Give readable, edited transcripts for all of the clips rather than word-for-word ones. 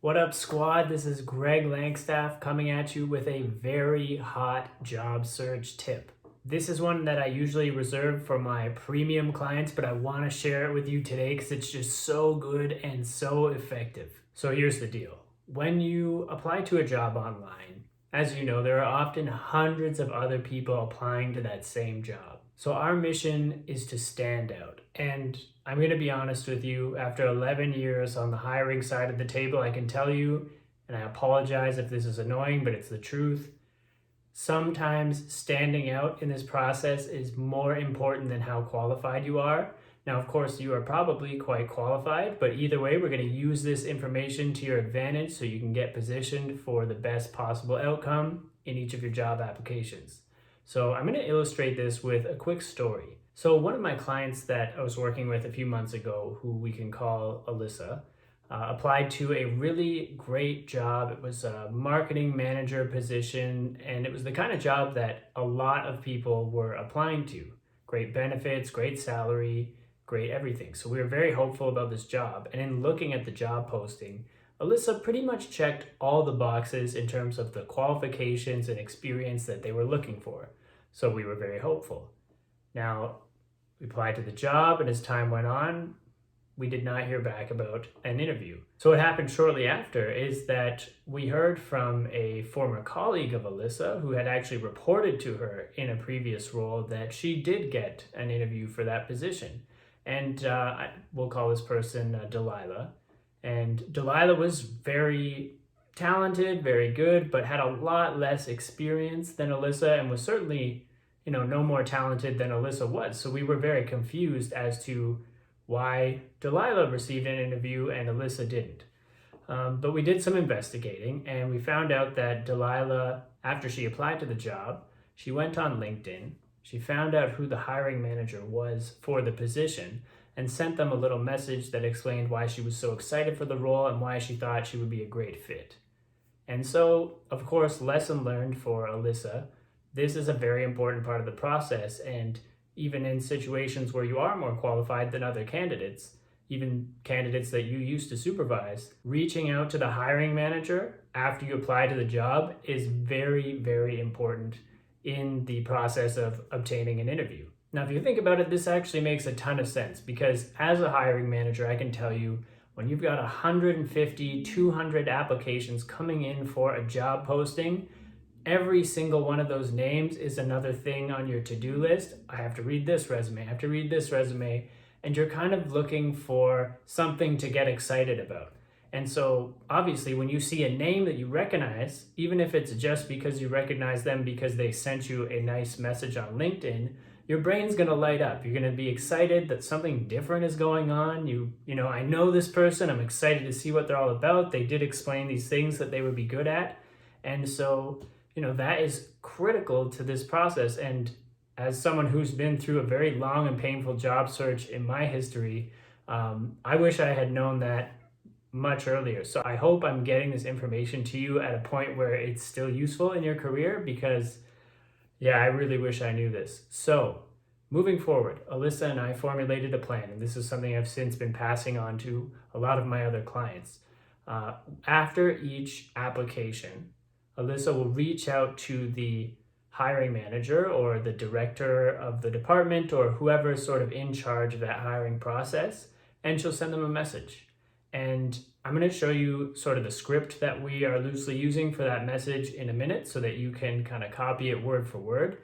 What up, squad? This is Greg Langstaff coming at you with a very hot job search tip. This is one that I usually reserve for my premium clients, but I want to share it with you today because it's just so good and so effective. So here's the deal. When you apply to a job online, as you know, there are often hundreds of other people applying to that same job. So our mission is to stand out. And I'm going to be honest with you, after 11 years on the hiring side of the table, I can tell you, and I apologize if this is annoying, but it's the truth. Sometimes standing out in this process is more important than how qualified you are. Now, of course, you are probably quite qualified, but either way, we're going to use this information to your advantage so you can get positioned for the best possible outcome in each of your job applications. So I'm going to illustrate this with a quick story. So one of my clients that I was working with a few months ago, who we can call Alyssa, applied to a really great job. It was a marketing manager position, and it was the kind of job that a lot of people were applying to. Great benefits, great salary, great everything. So we were very hopeful about this job. And in looking at the job posting, Alyssa pretty much checked all the boxes in terms of the qualifications and experience that they were looking for. So we were very hopeful. Now, we applied to the job, and as time went on, we did not hear back about an interview. So what happened shortly after is that we heard from a former colleague of Alyssa who had actually reported to her in a previous role that she did get an interview for that position. And we'll call this person Delilah. And Delilah was very talented, very good, but had a lot less experience than Alyssa and was certainly, no more talented than Alyssa was. So we were very confused as to why Delilah received an interview and Alyssa didn't. But we did some investigating, and we found out that Delilah, after she applied to the job, she went on LinkedIn. She found out who the hiring manager was for the position and sent them a little message that explained why she was so excited for the role and why she thought she would be a great fit. And so, of course, lesson learned for Alyssa. This is a very important part of the process, and even in situations where you are more qualified than other candidates, even candidates that you used to supervise, reaching out to the hiring manager after you apply to the job is very, very important in the process of obtaining an interview. Now, if you think about it, this actually makes a ton of sense because as a hiring manager, I can tell you when you've got 150, 200 applications coming in for a job posting, every single one of those names is another thing on your to-do list. I have to read this resume, I have to read this resume, and you're kind of looking for something to get excited about. And so obviously when you see a name that you recognize, even if it's just because you recognize them because they sent you a nice message on LinkedIn, your brain's gonna light up. You're gonna be excited that something different is going on. I know this person, I'm excited to see what they're all about. They did explain these things that they would be good at. And so that is critical to this process. And as someone who's been through a very long and painful job search in my history, I wish I had known that much earlier. So I hope I'm getting this information to you at a point where it's still useful in your career because, I really wish I knew this. So moving forward, Alyssa and I formulated a plan, and this is something I've since been passing on to a lot of my other clients. After each application, Alyssa will reach out to the hiring manager or the director of the department or whoever is sort of in charge of that hiring process, and she'll send them a message. And I'm going to show you sort of the script that we are loosely using for that message in a minute so that you can kind of copy it word for word.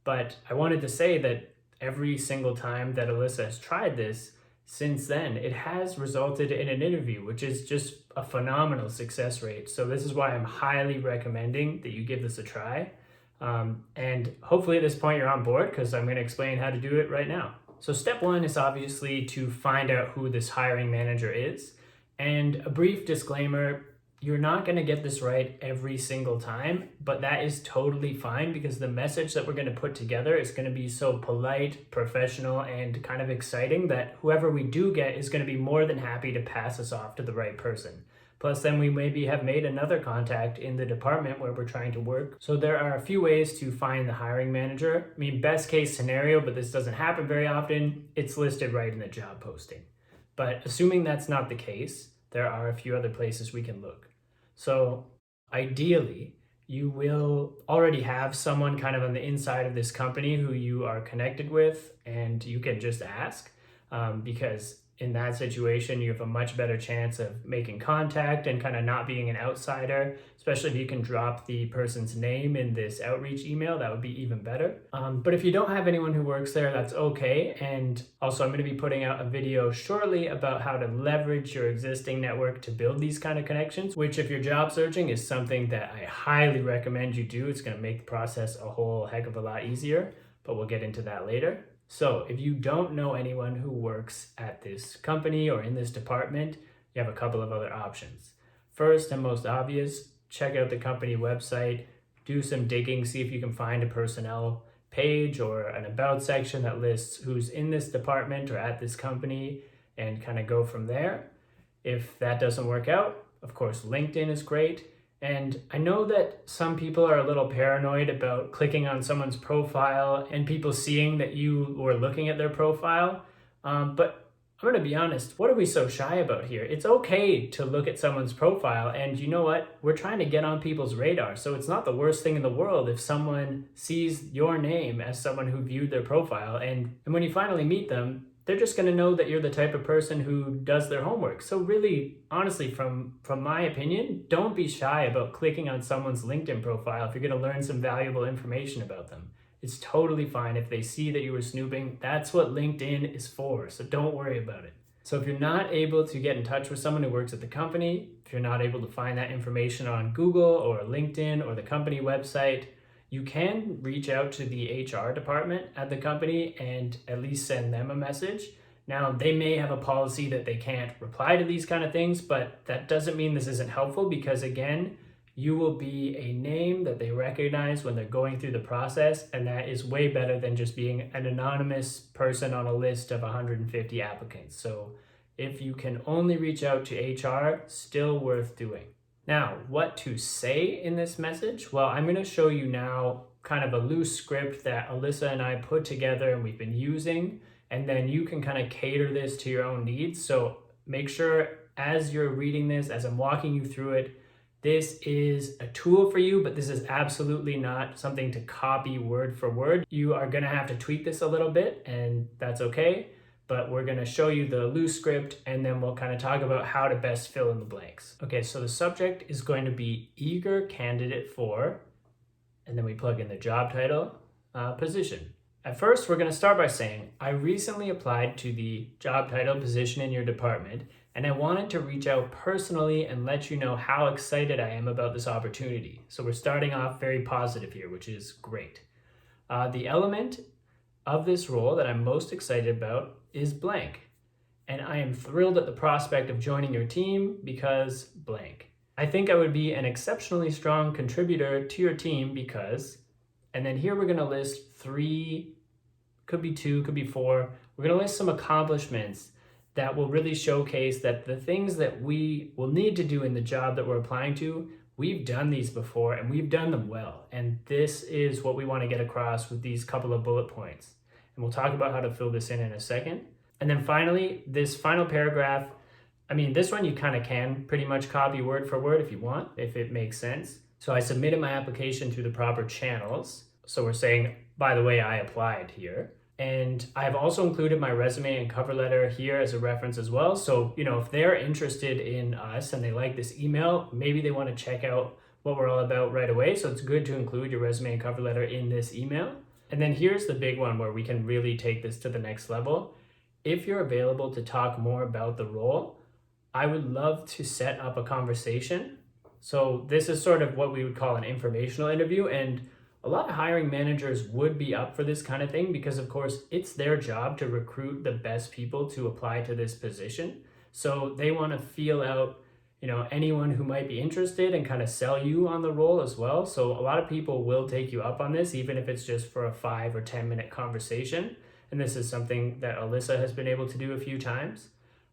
But I wanted to say that every single time that Alyssa has tried this, since then, it has resulted in an interview, which is just a phenomenal success rate. So this is why I'm highly recommending that you give this a try. And hopefully at this point you're on board because I'm going to explain how to do it right now. So step one is obviously to find out who this hiring manager is. And a brief disclaimer, you're not going to get this right every single time, but that is totally fine because the message that we're going to put together is going to be so polite, professional, and kind of exciting that whoever we do get is going to be more than happy to pass us off to the right person. Plus, then we maybe have made another contact in the department where we're trying to work. So there are a few ways to find the hiring manager. I mean, best case scenario, but this doesn't happen very often, it's listed right in the job posting. But assuming that's not the case, there are a few other places we can look. So ideally, you will already have someone kind of on the inside of this company who you are connected with, and you can just ask, because in that situation, you have a much better chance of making contact and kind of not being an outsider, especially if you can drop the person's name in this outreach email. That would be even better. But if you don't have anyone who works there, that's okay. And also, I'm going to be putting out a video shortly about how to leverage your existing network to build these kind of connections, which if you're job searching is something that I highly recommend you do. It's going to make the process a whole heck of a lot easier, but we'll get into that later. So if you don't know anyone who works at this company or in this department, you have a couple of other options. First and most obvious, check out the company website, do some digging, see if you can find a personnel page or an about section that lists who's in this department or at this company, and kind of go from there. If that doesn't work out, of course, LinkedIn is great. And I know that some people are a little paranoid about clicking on someone's profile and people seeing that you were looking at their profile. But I'm going to be honest, what are we so shy about here? It's okay to look at someone's profile, and you know what? We're trying to get on people's radar. So it's not the worst thing in the world if someone sees your name as someone who viewed their profile. And when you finally meet them, they're just going to know that you're the type of person who does their homework. So really, honestly, from my opinion, don't be shy about clicking on someone's LinkedIn profile if you're going to learn some valuable information about them. It's totally fine if they see that you were snooping. That's what LinkedIn is for, so don't worry about it. So if you're not able to get in touch with someone who works at the company, if you're not able to find that information on Google or LinkedIn or the company website, you can reach out to the HR department at the company and at least send them a message. Now, they may have a policy that they can't reply to these kind of things, but that doesn't mean this isn't helpful, because again, you will be a name that they recognize when they're going through the process, and that is way better than just being an anonymous person on a list of 150 applicants. So if you can only reach out to HR, still worth doing. Now, what to say in this message? Well, I'm going to show you now kind of a loose script that Alyssa and I put together and we've been using, and then you can kind of cater this to your own needs. So make sure as you're reading this, as I'm walking you through it, this is a tool for you, but this is absolutely not something to copy word for word. You are going to have to tweak this a little bit, and that's okay. But we're going to show you the loose script, and then we'll kind of talk about how to best fill in the blanks. Okay, so the subject is going to be eager candidate for, and then we plug in the job title, position. At first, we're going to start by saying, I recently applied to the job title position in your department, and I wanted to reach out personally and let you know how excited I am about this opportunity. So we're starting off very positive here, which is great. The element of this role that I'm most excited about is blank. And I am thrilled at the prospect of joining your team because blank. I think I would be an exceptionally strong contributor to your team because, and then here we're going to list 3, could be 2, could be 4. We're going to list some accomplishments that will really showcase that the things that we will need to do in the job that we're applying to, we've done these before and we've done them well. And this is what we want to get across with these couple of bullet points. And we'll talk about how to fill this in a second. And then finally, this final paragraph, I mean, this one you kind of can pretty much copy word for word if you want, if it makes sense. So I submitted my application through the proper channels. So we're saying, by the way, I applied here. And I've also included my resume and cover letter here as a reference as well. So, if they're interested in us and they like this email, maybe they want to check out what we're all about right away. So it's good to include your resume and cover letter in this email. And then here's the big one where we can really take this to the next level. If you're available to talk more about the role, I would love to set up a conversation. So this is sort of what we would call an informational interview. And a lot of hiring managers would be up for this kind of thing because, of course, it's their job to recruit the best people to apply to this position. So they want to feel out anyone who might be interested and kind of sell you on the role as well. So a lot of people will take you up on this, even if it's just for a 5 or 10 minute conversation. And this is something that Alyssa has been able to do a few times.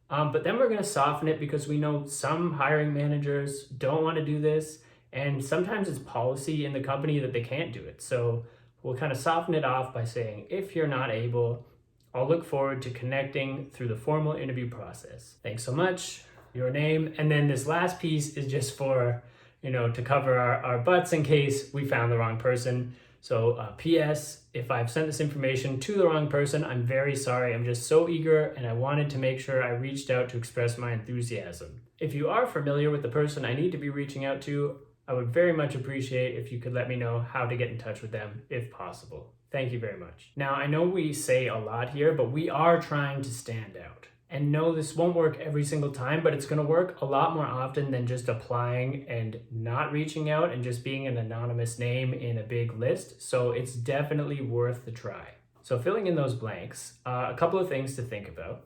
But then we're going to soften it because we know some hiring managers don't want to do this. And sometimes it's policy in the company that they can't do it. So we'll kind of soften it off by saying, if you're not able, I'll look forward to connecting through the formal interview process. Thanks so much. Your name. And then this last piece is just for to cover our butts in case we found the wrong person. So P.S. If I've sent this information to the wrong person, I'm very sorry. I'm just so eager and I wanted to make sure I reached out to express my enthusiasm. If you are familiar with the person I need to be reaching out to, I would very much appreciate if you could let me know how to get in touch with them if possible. Thank you very much. Now, I know we say a lot here, but we are trying to stand out. And no, this won't work every single time, but it's going to work a lot more often than just applying and not reaching out and just being an anonymous name in a big list. So it's definitely worth the try. So filling in those blanks, a couple of things to think about.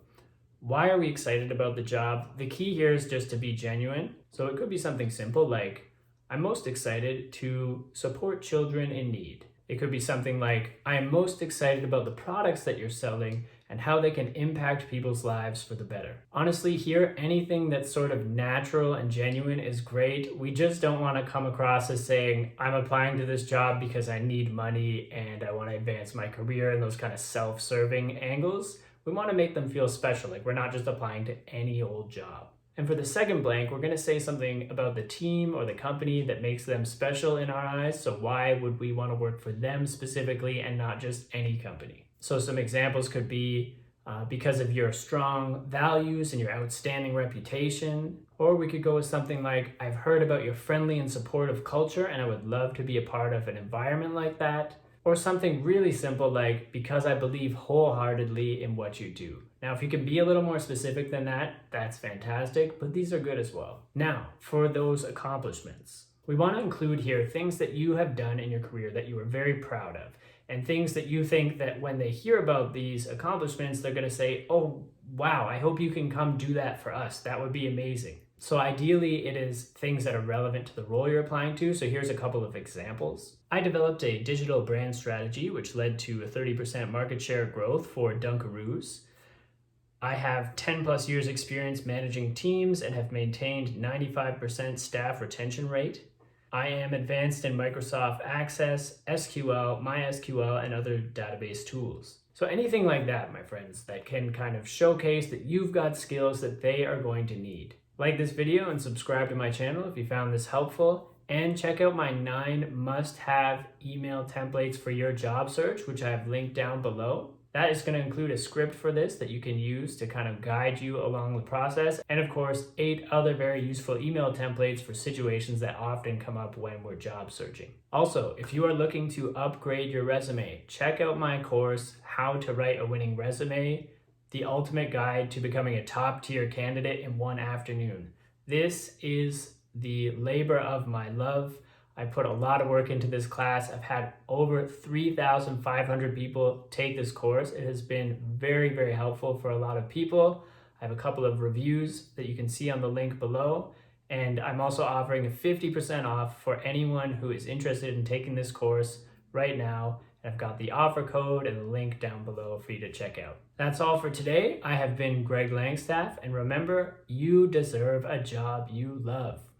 Why are we excited about the job? The key here is just to be genuine. So it could be something simple like, I'm most excited to support children in need. It could be something like, I am most excited about the products that you're selling and how they can impact people's lives for the better. Honestly, here, anything that's sort of natural and genuine is great. We just don't want to come across as saying, I'm applying to this job because I need money and I want to advance my career, and those kind of self-serving angles. We want to make them feel special, like we're not just applying to any old job. And for the second blank, we're going to say something about the team or the company that makes them special in our eyes. So why would we want to work for them specifically and not just any company? So some examples could be because of your strong values and your outstanding reputation. Or we could go with something like, I've heard about your friendly and supportive culture and I would love to be a part of an environment like that. Or something really simple like, because I believe wholeheartedly in what you do. Now, if you can be a little more specific than that, that's fantastic, but these are good as well. Now, for those accomplishments, we want to include here things that you have done in your career that you are very proud of, and things that you think that when they hear about these accomplishments, they're going to say, oh, wow, I hope you can come do that for us. That would be amazing. So ideally, it is things that are relevant to the role you're applying to. So here's a couple of examples. I developed a digital brand strategy, which led to a 30% market share growth for Dunkaroos. I have 10 plus years experience managing teams and have maintained 95% staff retention rate. I am advanced in Microsoft Access, SQL, MySQL, and other database tools. So anything like that, my friends, that can kind of showcase that you've got skills that they are going to need. Like this video and subscribe to my channel if you found this helpful, and check out my 9 must-have email templates for your job search, which I have linked down below. That is going to include a script for this that you can use to kind of guide you along the process. And of course, 8 other very useful email templates for situations that often come up when we're job searching. Also, if you are looking to upgrade your resume, check out my course, How to Write a Winning Resume, the ultimate guide to becoming a top-tier candidate in one afternoon. This is the labor of my love. I put a lot of work into this class. I've had over 3,500 people take this course. It has been very, very helpful for a lot of people. I have a couple of reviews that you can see on the link below. And I'm also offering a 50% off for anyone who is interested in taking this course right now. I've got the offer code and the link down below for you to check out. That's all for today. I have been Greg Langstaff, and remember, you deserve a job you love.